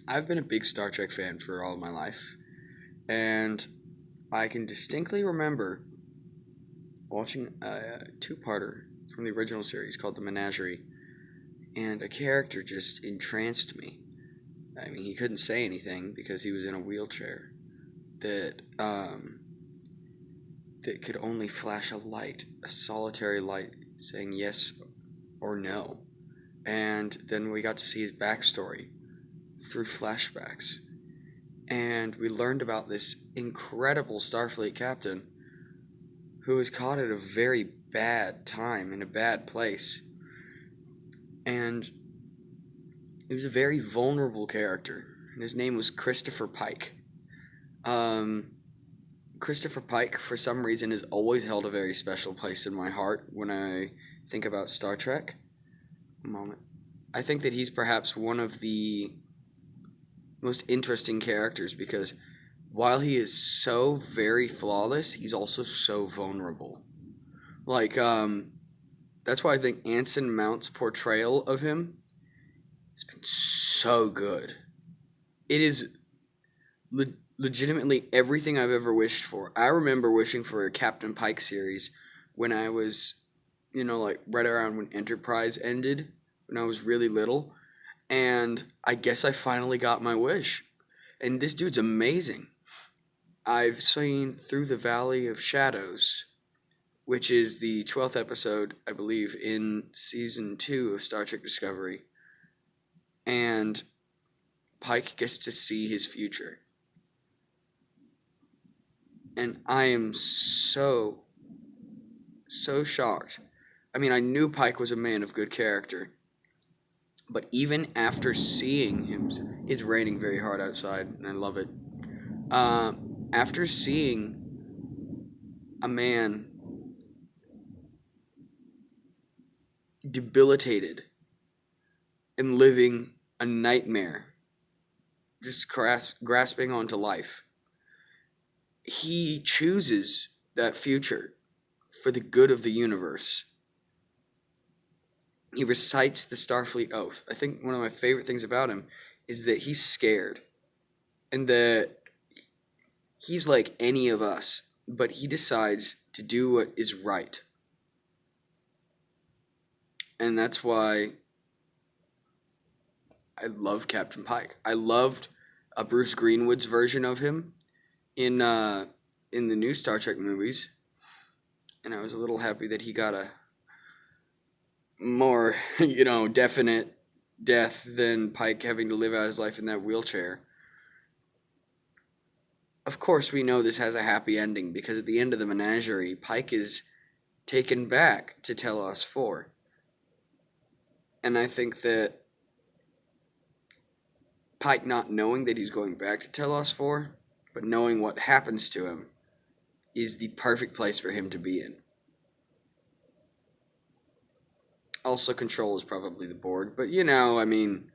I've been a big Star Trek fan for all my life, and I can distinctly remember watching a two-parter from the original series called The Menagerie, and a character just entranced me. I mean, he couldn't say anything because he was in a wheelchair that that could only flash a light, a solitary light, saying yes or no. And then we got to see his backstory through flashbacks. And we learned about this incredible Starfleet captain who was caught at a very bad time in a bad place. And he was a very vulnerable character. And his name was Christopher Pike. Um, Christopher Pike, for some reason, has always held a very special place in my heart when I think about Star Trek. A moment. I think that he's perhaps one of the most interesting characters because while he is so very flawless, he's also so vulnerable. Like, that's why I think Anson Mount's portrayal of him has been so good. It is legitimately everything I've ever wished for. I remember wishing for a Captain Pike series when I was, like right around when Enterprise ended, when I was really little. And I guess I finally got my wish. And this dude's amazing. I've seen Through the Valley of Shadows, which is the 12th episode, I believe, in season 2 of Star Trek Discovery. And Pike gets to see his future. And I am so shocked. I mean, I knew Pike was a man of good character. But even after seeing him, it's raining very hard outside, and I love it. After seeing a man debilitated and living a nightmare, just grasping onto life, he chooses that future for the good of the universe. He recites the Starfleet Oath. I think one of my favorite things about him is that he's scared and that he's like any of us, but he decides to do what is right. And that's why I love Captain Pike. I loved Bruce Greenwood's version of him in the new Star Trek movies, and I was a little happy that he got a more definite death than Pike having to live out his life in that wheelchair. Of course, we know this has a happy ending because at the end of the Menagerie, Pike is taken back to Telos 4. And I think that Pike not knowing that he's going back to Telos 4, but knowing what happens to him, is the perfect place for him to be in. Also, Control is probably the Borg, but I mean,